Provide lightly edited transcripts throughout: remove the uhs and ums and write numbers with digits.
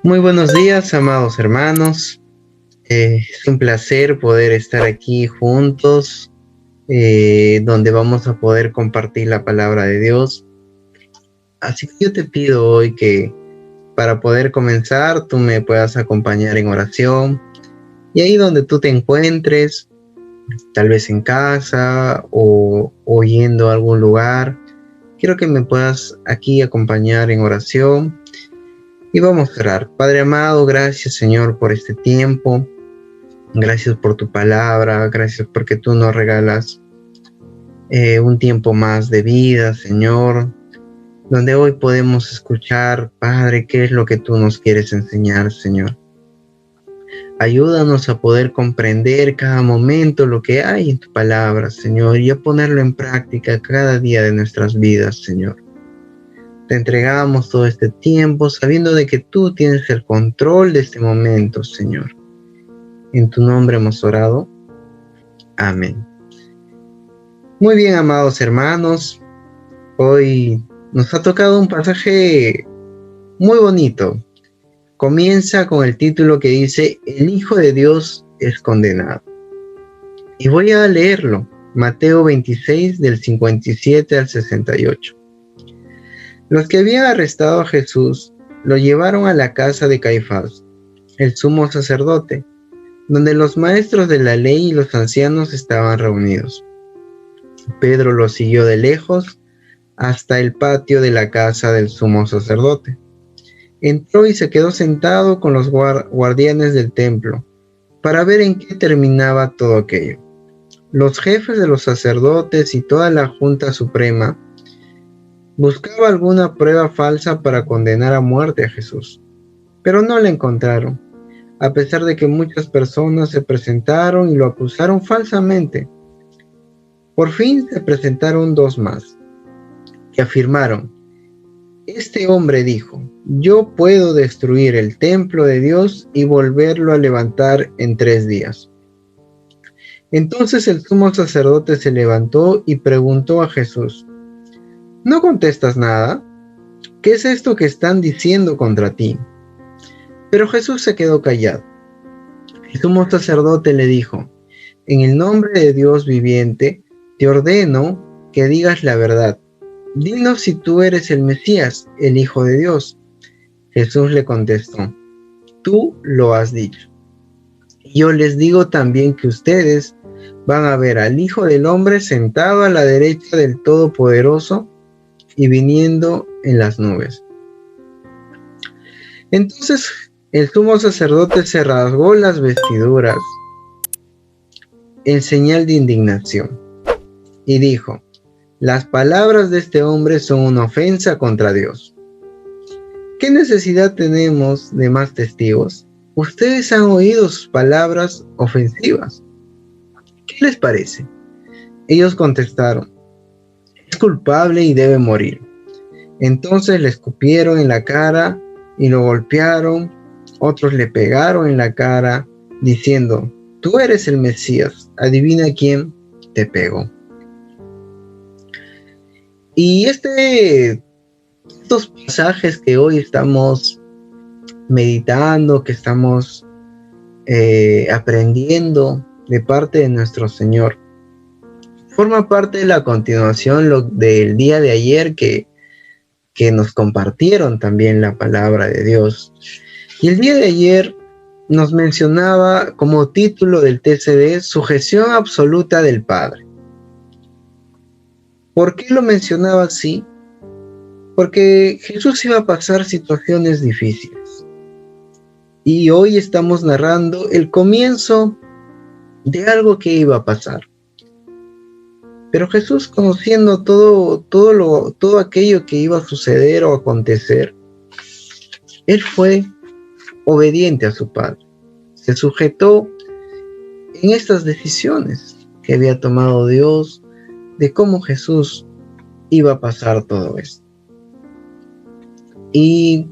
Muy buenos días, amados hermanos. Es un placer poder estar aquí juntos, donde vamos a poder compartir la palabra de Dios. Así que yo te pido hoy que para poder comenzar tú me puedas acompañar en oración. Y ahí donde tú te encuentres, tal vez en casa o yendo a algún lugar, quiero que me puedas aquí acompañar en oración. Y vamos a orar. Padre amado, gracias Señor por este tiempo. Gracias por tu palabra, gracias porque tú nos regalas un tiempo más de vida, Señor, donde hoy podemos escuchar, Padre, qué es lo que tú nos quieres enseñar, Señor. Ayúdanos a poder comprender cada momento lo que hay en tu palabra, Señor, y a ponerlo en práctica cada día de nuestras vidas, Señor. Te entregamos todo este tiempo sabiendo de que tú tienes el control de este momento, Señor. En tu nombre hemos orado. Amén. Muy bien, amados hermanos, hoy nos ha tocado un pasaje muy bonito. Comienza con el título que dice: El Hijo de Dios es condenado. Y voy a leerlo, Mateo 26 del 57 al 68. Los que habían arrestado a Jesús lo llevaron a la casa de Caifás, el sumo sacerdote, donde los maestros de la ley y los ancianos estaban reunidos. Pedro lo siguió de lejos hasta el patio de la casa del sumo sacerdote. Entró y se quedó sentado con los guardianes del templo para ver en qué terminaba todo aquello. Los jefes de los sacerdotes y toda la Junta Suprema buscaba alguna prueba falsa para condenar a muerte a Jesús, pero no la encontraron, a pesar de que muchas personas se presentaron y lo acusaron falsamente. Por fin se presentaron dos más, que afirmaron: Este hombre dijo: yo puedo destruir el templo de Dios y volverlo a levantar en 3 días. Entonces el sumo sacerdote se levantó y preguntó a Jesús: ¿no contestas nada? ¿Qué es esto que están diciendo contra ti? Pero Jesús se quedó callado. El sumo sacerdote le dijo: en el nombre de Dios viviente, te ordeno que digas la verdad. Dinos si tú eres el Mesías, el Hijo de Dios. Jesús le contestó: tú lo has dicho. Y yo les digo también que ustedes van a ver al Hijo del Hombre sentado a la derecha del Todopoderoso y viniendo en las nubes. Entonces el sumo sacerdote se rasgó las vestiduras en señal de indignación y dijo: las palabras de este hombre son una ofensa contra Dios. ¿Qué necesidad tenemos de más testigos? Ustedes han oído sus palabras ofensivas. ¿Qué les parece? Ellos contestaron: es culpable y debe morir. Entonces le escupieron en la cara y lo golpearon. Otros le pegaron en la cara, diciendo: tú eres el Mesías, adivina quién te pegó. Y estos pasajes que hoy estamos meditando, que estamos aprendiendo de parte de nuestro Señor, forma parte de la continuación del día de ayer que nos compartieron también la palabra de Dios. Y el día de ayer nos mencionaba como título del TCD: sujeción absoluta del Padre. ¿Por qué lo mencionaba así? Porque Jesús iba a pasar situaciones difíciles. Y hoy estamos narrando el comienzo de algo que iba a pasar. Pero Jesús, conociendo todo aquello que iba a suceder o acontecer, Él fue obediente a su Padre. Se sujetó en estas decisiones que había tomado Dios de cómo Jesús iba a pasar todo esto. Y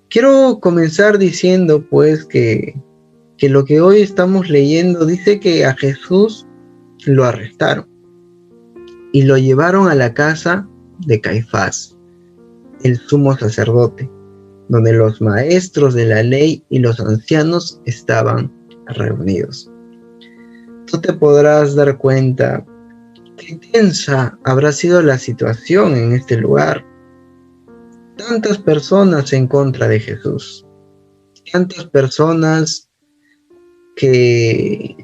quiero comenzar diciendo pues que lo que hoy estamos leyendo dice que a Jesús lo arrestaron y lo llevaron a la casa de Caifás, el sumo sacerdote, donde los maestros de la ley y los ancianos estaban reunidos. Tú te podrás dar cuenta qué tensa habrá sido la situación en este lugar. Tantas personas en contra de Jesús, tantas personas que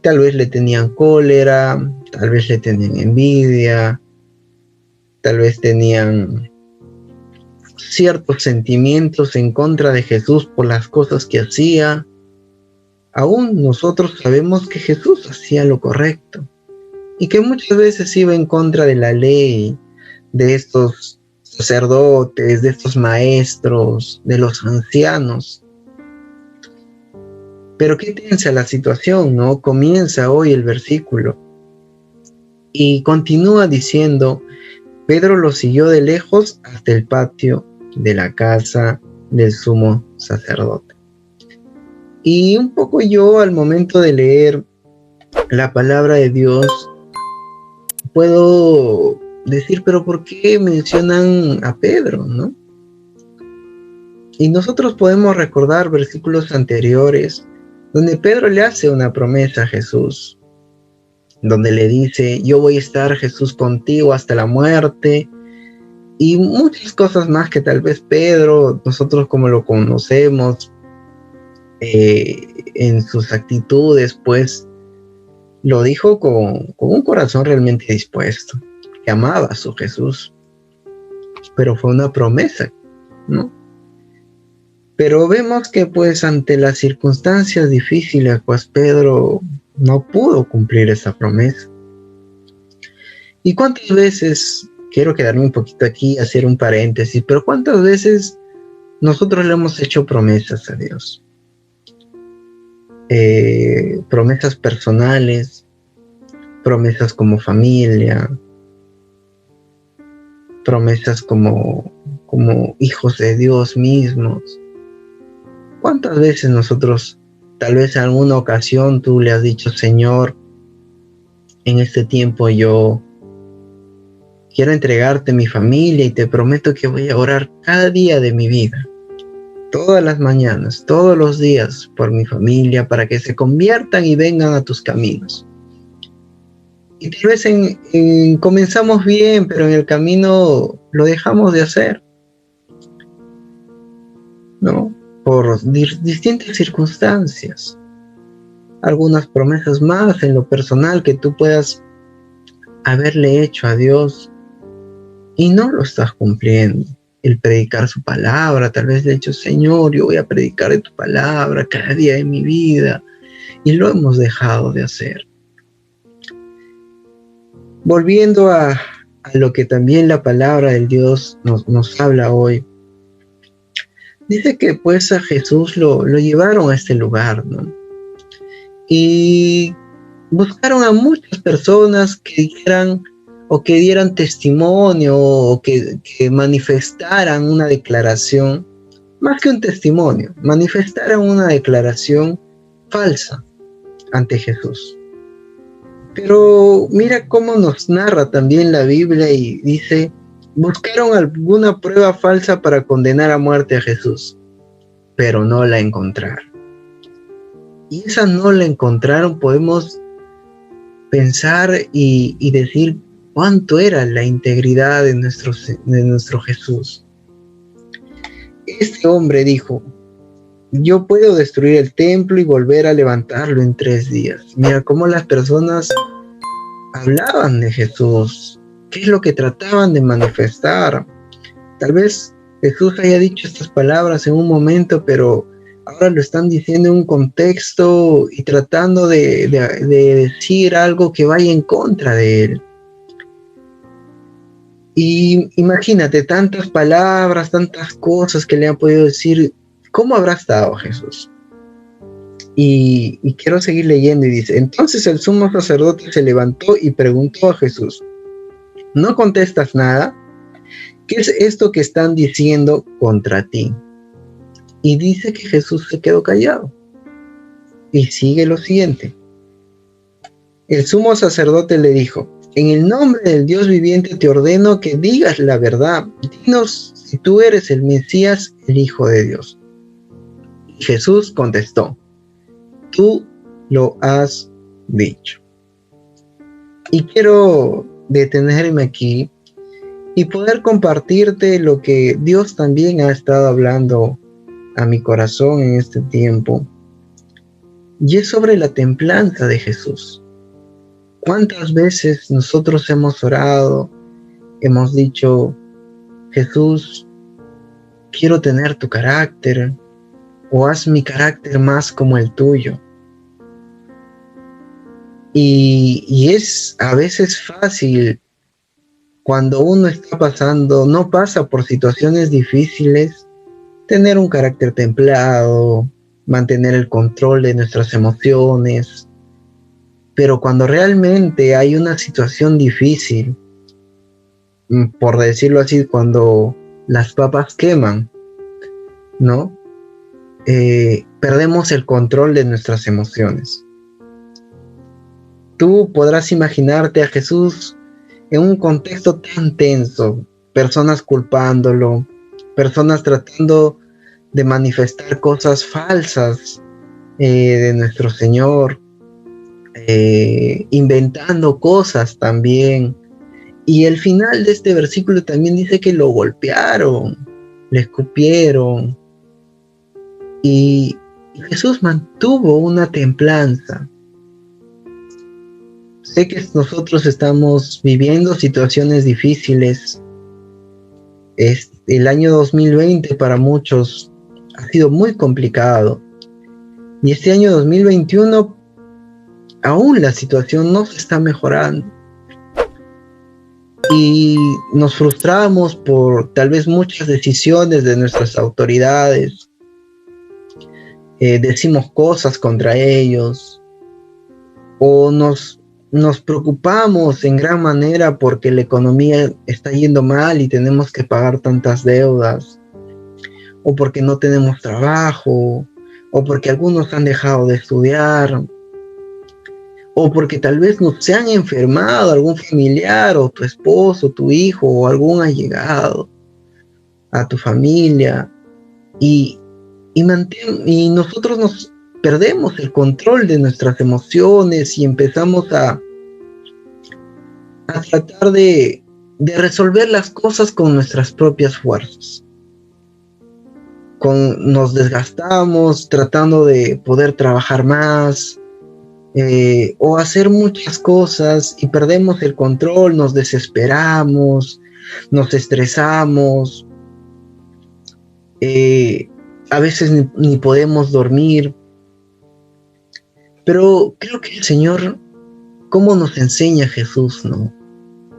tal vez le tenían cólera, tal vez le tenían envidia, tal vez tenían ciertos sentimientos en contra de Jesús por las cosas que hacía. Aún nosotros sabemos que Jesús hacía lo correcto y que muchas veces iba en contra de la ley, de estos sacerdotes, de estos maestros, de los ancianos. Pero qué tensa la situación, ¿no? Comienza hoy el versículo y continúa diciendo: Pedro lo siguió de lejos hasta el patio de la casa del sumo sacerdote. Y un poco yo, al momento de leer la palabra de Dios, puedo decir, pero ¿por qué mencionan a Pedro, no? Y nosotros podemos recordar versículos anteriores donde Pedro le hace una promesa a Jesús, donde le dice: yo voy a estar, Jesús, contigo hasta la muerte, y muchas cosas más que tal vez Pedro, nosotros como lo conocemos, en sus actitudes, pues lo dijo con un corazón realmente dispuesto, que amaba a su Jesús, pero fue una promesa, ¿no? Pero vemos que pues ante las circunstancias difíciles, pues Pedro no pudo cumplir esa promesa. ¿Y cuántas veces, quiero quedarme un poquito aquí, hacer un paréntesis, pero cuántas veces nosotros le hemos hecho promesas a Dios? Promesas personales, promesas como familia, promesas como hijos de Dios mismos. ¿Cuántas veces nosotros, tal vez en alguna ocasión, tú le has dicho: Señor, en este tiempo yo quiero entregarte mi familia y te prometo que voy a orar cada día de mi vida, todas las mañanas, todos los días, por mi familia, para que se conviertan y vengan a tus caminos? Y tal vez comenzamos bien, pero en el camino lo dejamos de hacer, ¿no? Por distintas circunstancias. Algunas promesas más en lo personal que tú puedas haberle hecho a Dios y no lo estás cumpliendo. El predicar su palabra, tal vez le he dicho: Señor, yo voy a predicar de tu palabra cada día de mi vida, y lo hemos dejado de hacer. Volviendo a lo que también la palabra del Dios nos habla hoy, dice que pues a Jesús lo llevaron a este lugar, ¿no? Y buscaron a muchas personas que dijeran o que dieran testimonio o que manifestaran una declaración, más que un testimonio, manifestaran una declaración falsa ante Jesús. Pero mira cómo nos narra también la Biblia y dice: buscaron alguna prueba falsa para condenar a muerte a Jesús, pero no la encontraron. Y esa no la encontraron, podemos pensar y decir cuánto era la integridad de nuestro Jesús. Este hombre dijo: yo puedo destruir el templo y volver a levantarlo en 3 días. Mira cómo las personas hablaban de Jesús, qué es lo que trataban de manifestar. Tal vez Jesús haya dicho estas palabras en un momento, pero ahora lo están diciendo en un contexto y tratando de decir algo que vaya en contra de él. Y imagínate, tantas palabras, tantas cosas que le han podido decir. ¿Cómo habrá estado Jesús? Y quiero seguir leyendo, y dice: entonces el sumo sacerdote se levantó y preguntó a Jesús: ¿no contestas nada? ¿Qué es esto que están diciendo contra ti? Y dice que Jesús se quedó callado. Y sigue lo siguiente: el sumo sacerdote le dijo: en el nombre del Dios viviente te ordeno que digas la verdad. Dinos si tú eres el Mesías, el Hijo de Dios. Y Jesús contestó: tú lo has dicho. Y quiero detenerme aquí y poder compartirte lo que Dios también ha estado hablando a mi corazón en este tiempo. Y es sobre la templanza de Jesús. ¿Cuántas veces nosotros hemos orado, hemos dicho: Jesús, quiero tener tu carácter, o haz mi carácter más como el tuyo? Y es a veces fácil cuando uno no pasa por situaciones difíciles, tener un carácter templado, mantener el control de nuestras emociones. Pero cuando realmente hay una situación difícil, por decirlo así, cuando las papas queman, ¿no? Perdemos el control de nuestras emociones. Tú podrás imaginarte a Jesús en un contexto tan tenso, personas culpándolo, personas tratando de manifestar cosas falsas de nuestro Señor, inventando cosas también. Y el final de este versículo también dice que lo golpearon, le escupieron, y Jesús mantuvo una templanza. Sé que nosotros estamos viviendo situaciones difíciles. El año 2020 para muchos ha sido muy complicado. Y este año 2021 aún la situación no se está mejorando. Y nos frustramos por tal vez muchas decisiones de nuestras autoridades. Decimos cosas contra ellos. O nos preocupamos en gran manera porque la economía está yendo mal y tenemos que pagar tantas deudas, o porque no tenemos trabajo, o porque algunos han dejado de estudiar, o porque tal vez se han enfermado algún familiar, o tu esposo, tu hijo, o algún allegado a tu familia, y nosotros nos perdemos el control de nuestras emociones y empezamos a tratar de resolver las cosas con nuestras propias fuerzas. Nos desgastamos tratando de poder trabajar más o hacer muchas cosas y perdemos el control, nos desesperamos, nos estresamos, a veces ni podemos dormir. Pero creo que el Señor, ¿cómo nos enseña Jesús, no?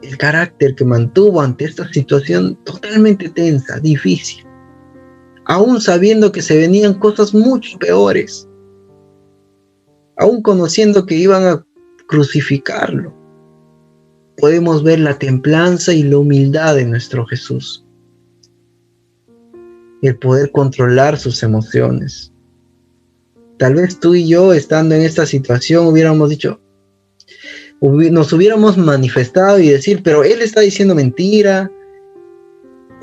El carácter que mantuvo ante esta situación totalmente tensa, difícil, aún sabiendo que se venían cosas mucho peores, aún conociendo que iban a crucificarlo. Podemos ver la templanza y la humildad de nuestro Jesús, el poder controlar sus emociones. Tal vez tú y yo, estando en esta situación, nos hubiéramos manifestado y decir: pero él está diciendo mentira,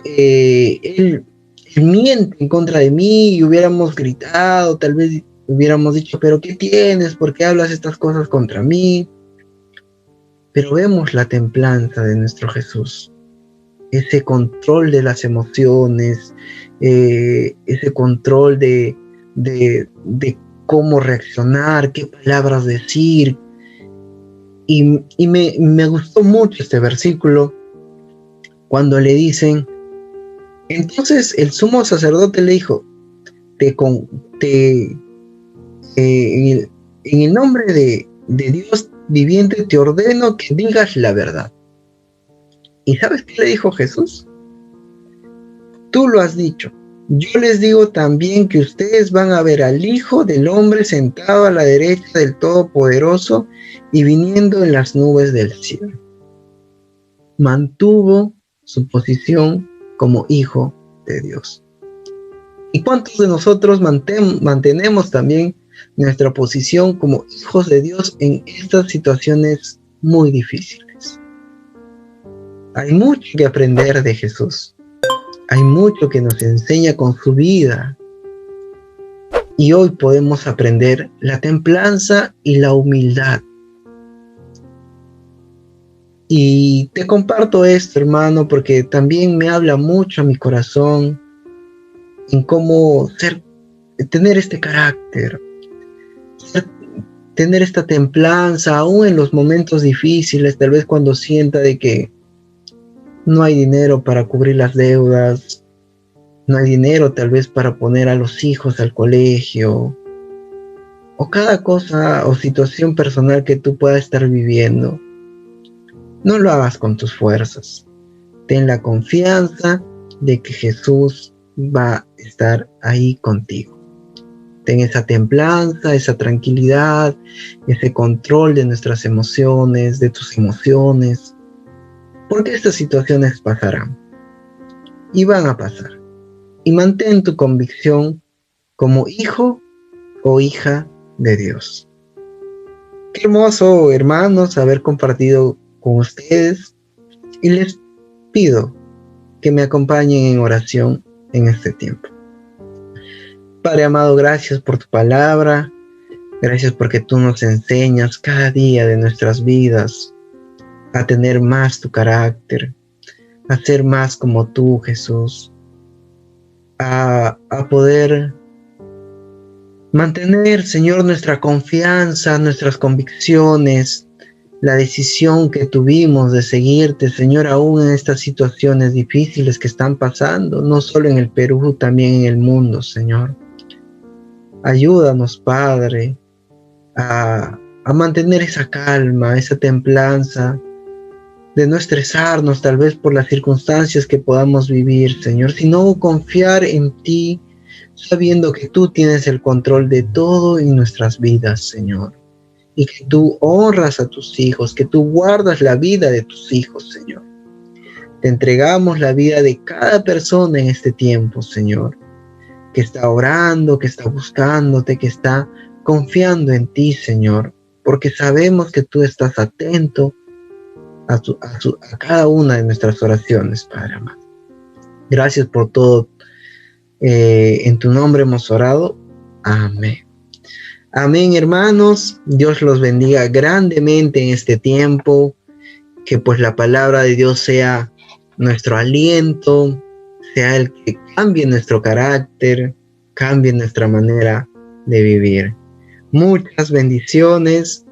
él miente en contra de mí, y hubiéramos gritado, tal vez hubiéramos dicho: pero ¿qué tienes? ¿Por qué hablas estas cosas contra mí? Pero vemos la templanza de nuestro Jesús, ese control de las emociones, ese control de cómo reaccionar, qué palabras decir. Y me gustó mucho este versículo cuando le dicen: entonces el sumo sacerdote le dijo: en el nombre de Dios viviente te ordeno que digas la verdad. ¿Y sabes qué le dijo Jesús? Tú lo has dicho. Yo les digo también que ustedes van a ver al Hijo del Hombre sentado a la derecha del Todopoderoso y viniendo en las nubes del cielo. Mantuvo su posición como Hijo de Dios. ¿Y cuántos de nosotros mantenemos también nuestra posición como hijos de Dios en estas situaciones muy difíciles? Hay mucho que aprender de Jesús. hay mucho que nos enseña con su vida. Y hoy podemos aprender la templanza y la humildad. Y te comparto esto, hermano, porque también me habla mucho a mi corazón en cómo tener este carácter, tener esta templanza, aún en los momentos difíciles, tal vez cuando sienta de que no hay dinero para cubrir las deudas, no hay dinero tal vez para poner a los hijos al colegio, o cada cosa o situación personal que tú puedas estar viviendo. No lo hagas con tus fuerzas. Ten la confianza de que Jesús va a estar ahí contigo. Ten esa templanza, esa tranquilidad, ese control de nuestras emociones, de tus emociones, porque estas situaciones pasarán y van a pasar. Y mantén tu convicción como hijo o hija de Dios. Qué hermoso, hermanos, haber compartido con ustedes, y les pido que me acompañen en oración en este tiempo. Padre amado, gracias por tu palabra, gracias porque tú nos enseñas cada día de nuestras vidas a tener más tu carácter, a ser más como tú, Jesús, a poder mantener, Señor, nuestra confianza, nuestras convicciones, la decisión que tuvimos de seguirte, Señor, aún en estas situaciones difíciles que están pasando, no solo en el Perú, también en el mundo, Señor. Ayúdanos, Padre, a mantener esa calma, esa templanza, de no estresarnos tal vez por las circunstancias que podamos vivir, Señor, sino confiar en ti, sabiendo que tú tienes el control de todo en nuestras vidas, Señor. Y que tú honras a tus hijos, que tú guardas la vida de tus hijos, Señor. Te entregamos la vida de cada persona en este tiempo, Señor, que está orando, que está buscándote, que está confiando en ti, Señor, porque sabemos que tú estás atento a cada una de nuestras oraciones, Padre amado. Gracias por todo. En tu nombre hemos orado. Amén. Amén, hermanos. Dios los bendiga grandemente en este tiempo. Que pues la palabra de Dios sea nuestro aliento, sea el que cambie nuestro carácter, cambie nuestra manera de vivir. Muchas bendiciones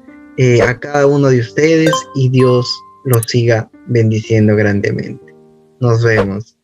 a cada uno de ustedes, y Dios los siga bendiciendo grandemente. Nos vemos.